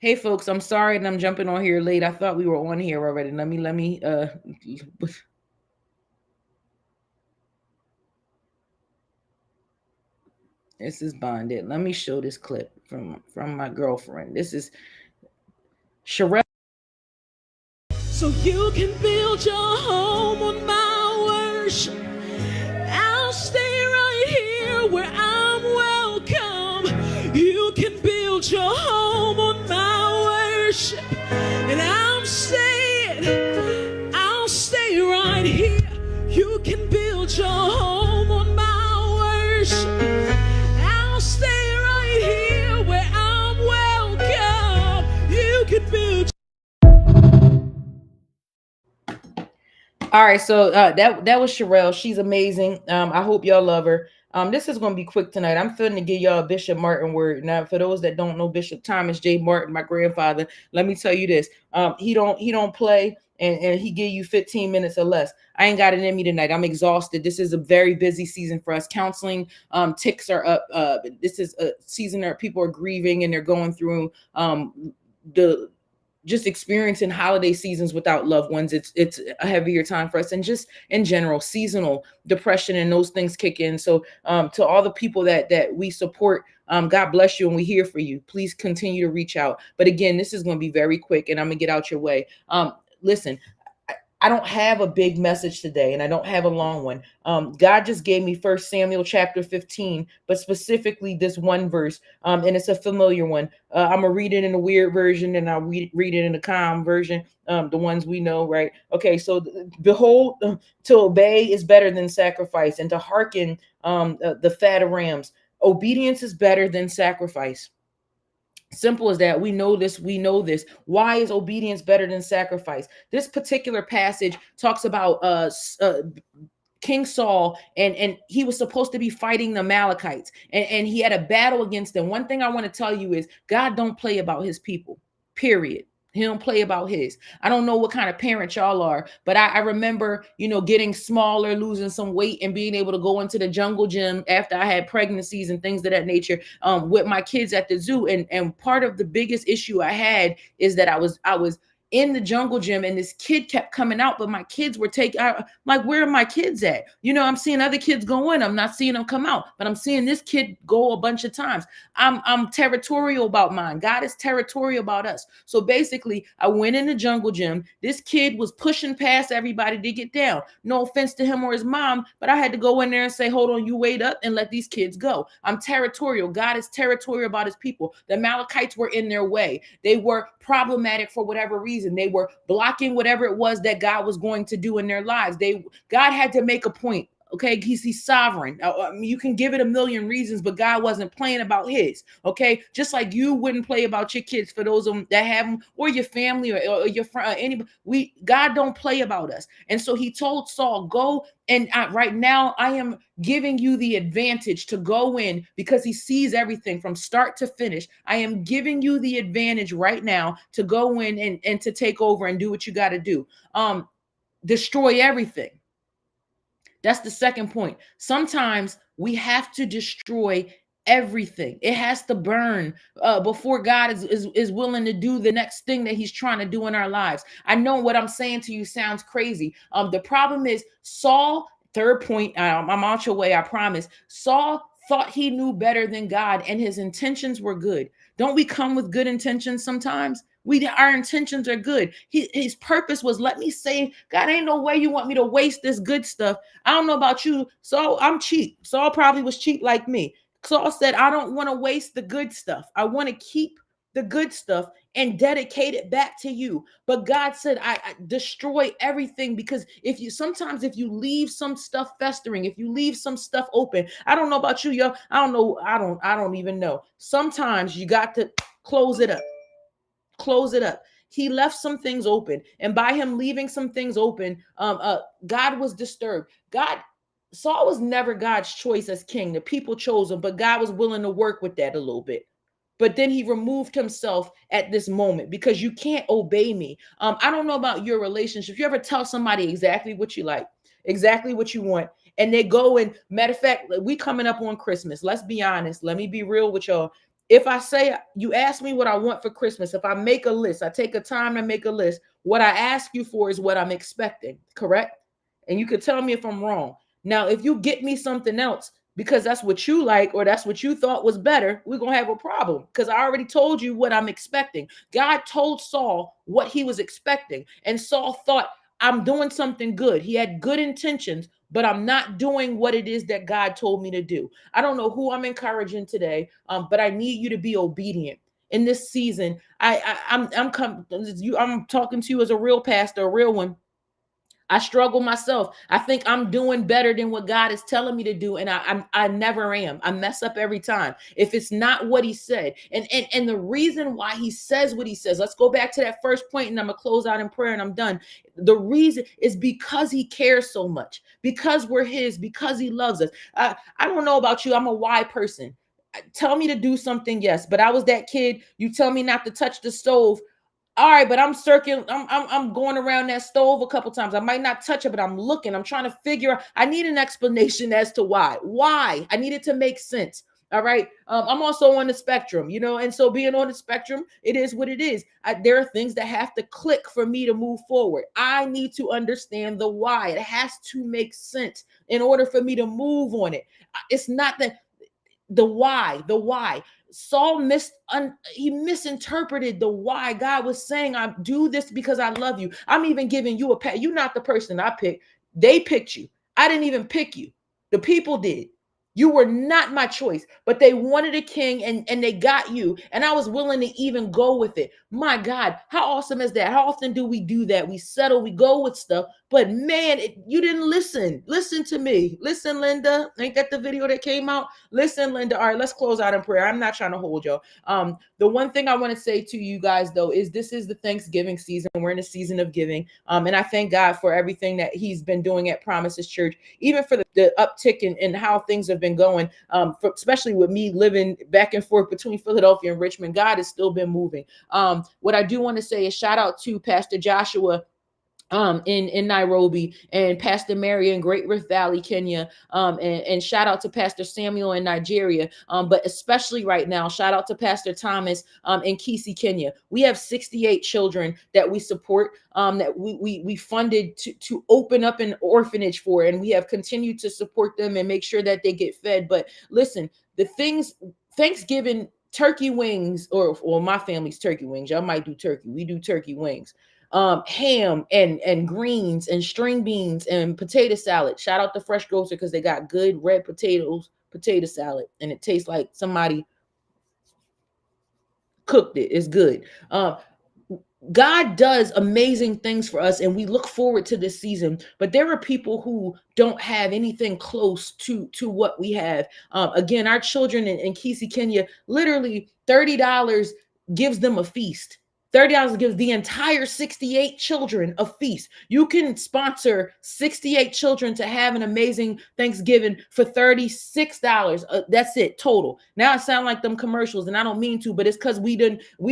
Hey folks, I'm sorry that I'm jumping on here late. I thought we were on here already. Let me this is bonded. Let me show this clip from my girlfriend. This is Sherelle. So you can build your home on my worship. I'll stay right here where I'm welcome. You can build your home on my worship. And I'll stay right here. You can build your home on my worship. I'll stay right here where I'm welcome. You can build. All right, so that was Sherelle. She's amazing. I hope y'all love her. This is gonna be quick tonight. I'm feeling to give y'all a Bishop Martin word. Now, for those that don't know Bishop Thomas J. Martin, my grandfather, let me tell you this. He don't play, and he give you 15 minutes or less. I ain't got it in me tonight. I'm exhausted. This is a very busy season for us. Counseling ticks are up. This is a season where people are grieving and they're going through the just experiencing holiday seasons without loved ones. It's a heavier time for us, and just in general seasonal depression and those things kick in. So to all the people that we support, God bless you, and we're here for you. Please continue to reach out. But again, this is going to be very quick, and I'm gonna get out your way. Listen, I don't have a big message today, and I don't have a long one. God just gave me First Samuel chapter 15, but specifically this one verse, and it's a familiar one. I'm gonna read it in a weird version, and I'll read it in a calm version, the ones we know, right? Okay, so behold, to obey is better than sacrifice, and to hearken the fat of rams. Obedience is better than sacrifice. Simple as that. We know this. We know this. Why is obedience better than sacrifice? This particular passage talks about King Saul, and he was supposed to be fighting the Amalekites, and he had a battle against them. One thing I want to tell you is God don't play about his people, period. He don't play about his. I don't know what kind of parent y'all are, but I remember, getting smaller, losing some weight, and being able to go into the jungle gym after I had pregnancies and things of that nature, with my kids at the zoo. And part of the biggest issue I had is that I was in the jungle gym, and this kid kept coming out, but my kids were taking, like, where are my kids at? I'm seeing other kids go in, I'm not seeing them come out, but I'm seeing this kid go a bunch of times. I'm territorial about mine. God is territorial about us. So basically, I went in the jungle gym. This kid was pushing past everybody to get down. No offense to him or his mom, but I had to go in there and say, hold on, you wait up and let these kids go. I'm territorial. God is territorial about his people. The Amalekites were in their way. They were problematic for whatever reason. They were blocking whatever it was that God was going to do in their lives. God had to make a point. Okay, he's sovereign. You can give it a million reasons, but God wasn't playing about his. Okay, just like you wouldn't play about your kids, for those of them that have them, or your family, or your friend, anybody. God don't play about us. And so he told Saul, go, and right now I am giving you the advantage to go in, because he sees everything from start to finish. I am giving you the advantage right now to go in and to take over and do what you got to do. Destroy everything. That's the second point. Sometimes we have to destroy everything. It has to burn before God is willing to do the next thing that he's trying to do in our lives. I know what I'm saying to you sounds crazy. The problem is Saul, third point, I'm out your way, I promise. Saul thought he knew better than God, and his intentions were good. Don't we come with good intentions sometimes? Our intentions are good. His purpose was, let me say, God, ain't no way you want me to waste this good stuff. I don't know about you. So I'm cheap. Saul probably was cheap like me. Saul said, I don't want to waste the good stuff. I want to keep the good stuff and dedicate it back to you. But God said, I destroy everything, because if you leave some stuff festering, if you leave some stuff open, I don't know about you, yo. I don't know. I don't even know. Sometimes you got to close it up. Close it up. He left some things open, and by him leaving some things open, God was disturbed. Saul was never God's choice as king. The people chose him, but God was willing to work with that a little bit. But then he removed himself at this moment, because you can't obey me. I don't know about your relationship. You ever tell somebody exactly what you like, exactly what you want, and they go and, matter of fact, we coming up on Christmas. Let's be honest. Let me be real with y'all. If I say, you ask me what I want for Christmas, if I make a list, I take a time to make a list, what I ask you for is what I'm expecting, correct? And you could tell me if I'm wrong. Now, if you get me something else because that's what you like or that's what you thought was better, we're going to have a problem because I already told you what I'm expecting. God told Saul what he was expecting, and Saul thought, I'm doing something good. He had good intentions, but I'm not doing what it is that God told me to do. I don't know who I'm encouraging today, but I need you to be obedient in this season. I'm talking to you as a real pastor, a real one. I struggle myself. I think I'm doing better than what God is telling me to do, and I never am. I mess up every time if it's not what He said. And the reason why He says what He says. Let's go back to that first point, and I'm gonna close out in prayer, and I'm done. The reason is because He cares so much, because we're His, because He loves us. I don't know about you. I'm a why person. Tell me to do something, yes, but I was that kid. You tell me not to touch the stove. All right, but I'm circling. I'm going around that stove a couple times. I might not touch it, but I'm looking. I'm trying to figure out. I need an explanation as to why. Why? I need it to make sense. All right. I'm also on the spectrum, and so being on the spectrum, it is what it is. There are things that have to click for me to move forward. I need to understand the why. It has to make sense in order for me to move on it. It's not that the why Saul he misinterpreted the why God was saying, I do this because I love you. I'm even giving you a pat. You're not the person I picked. They picked you. I didn't even pick you. The people did. You were not my choice, but they wanted a king, and they got you, and I was willing to even go with it. My God, how awesome is that? How often do we do that? We settle, we go with stuff, but man, you didn't listen to me. Listen, Linda, ain't that the video that came out? Listen, Linda. All right, let's close out in prayer. I'm not trying to hold y'all. The one thing I want to say to you guys though is this is the Thanksgiving season. We're in a season of giving. And I thank God for everything that He's been doing at Promises Church, even for the uptick in how things have been going. Especially with me living back and forth between Philadelphia and Richmond, God has still been moving. What I do want to say is shout out to Pastor Joshua in Nairobi, and Pastor Mary in Great Rift Valley, Kenya, and shout out to Pastor Samuel in Nigeria, but especially right now, shout out to Pastor Thomas in Kisii, Kenya. We have 68 children that we support, that we funded to open up an orphanage for, and we have continued to support them and make sure that they get fed. But listen, the things, Thanksgiving, turkey wings, or my family's turkey wings. Y'all might do turkey. We do turkey wings, ham and greens and string beans and potato salad. Shout out to Fresh Grocer because they got good red potato salad, and it tastes like somebody cooked it. It's good. God does amazing things for us, and we look forward to this season. But there are people who don't have anything close to what we have. Again, our children in Kisii, Kenya, literally $30 gives them a feast. $30 gives the entire 68 children a feast. You can sponsor 68 children to have an amazing Thanksgiving for $36. That's it total. Now it sounds like them commercials, and I don't mean to, but it's because we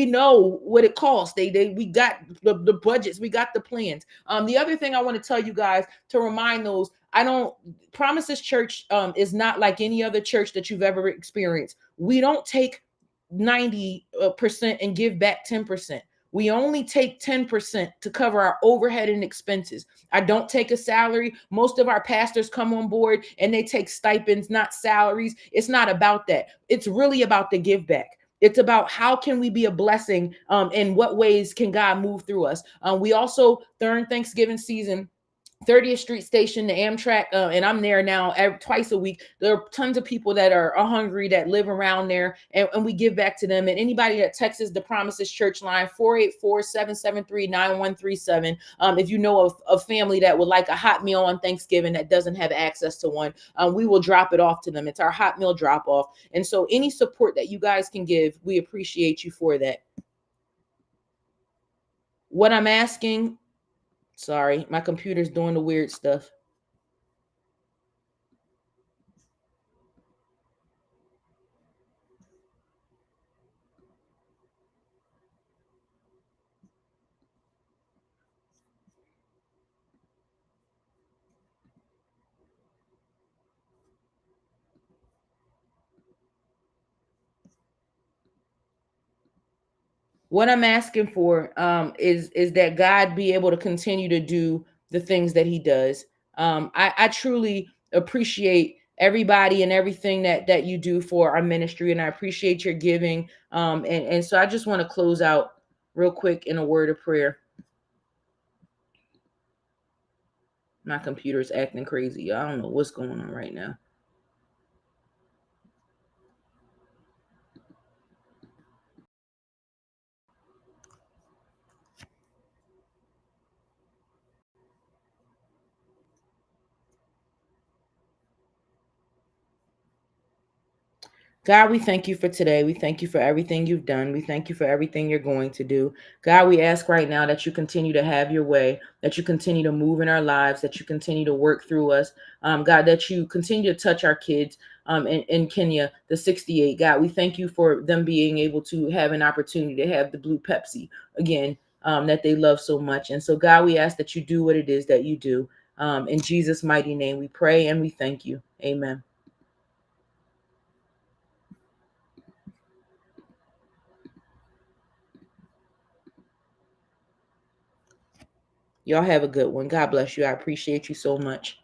know what it costs. We got the budgets, we got the plans. The other thing I want to tell you guys to remind those, I don't Promises Church is not like any other church that you've ever experienced. We don't take 90% and give back 10%. We only take 10% to cover our overhead and expenses. I don't take a salary. Most of our pastors come on board and they take stipends, not salaries. It's not about that. It's really about the give back. It's about how can we be a blessing, and what ways can God move through us. We also, during Thanksgiving season, 30th Street Station, the Amtrak, and I'm there now twice a week. There are tons of people that are hungry that live around there, and we give back to them. And anybody that texts the Promises Church line, 484-773-9137. If you know of a family that would like a hot meal on Thanksgiving that doesn't have access to one, we will drop it off to them. It's our hot meal drop off. And so any support that you guys can give, we appreciate you for that. What I'm asking, sorry, my computer's doing the weird stuff. What I'm asking for is that God be able to continue to do the things that He does. I truly appreciate everybody and everything that you do for our ministry, and I appreciate your giving. And so I just want to close out real quick in a word of prayer. My computer's acting crazy. I don't know what's going on right now. God, we thank you for today. We thank you for everything you've done. We thank you for everything you're going to do. God, we ask right now that you continue to have your way, that you continue to move in our lives, that you continue to work through us. God, that you continue to touch our kids in Kenya, the 68. God, we thank you for them being able to have an opportunity to have the blue Pepsi again, that they love so much. And so, God, we ask that you do what it is that you do. In Jesus' mighty name, we pray and we thank you. Amen. Y'all have a good one. God bless you. I appreciate you so much.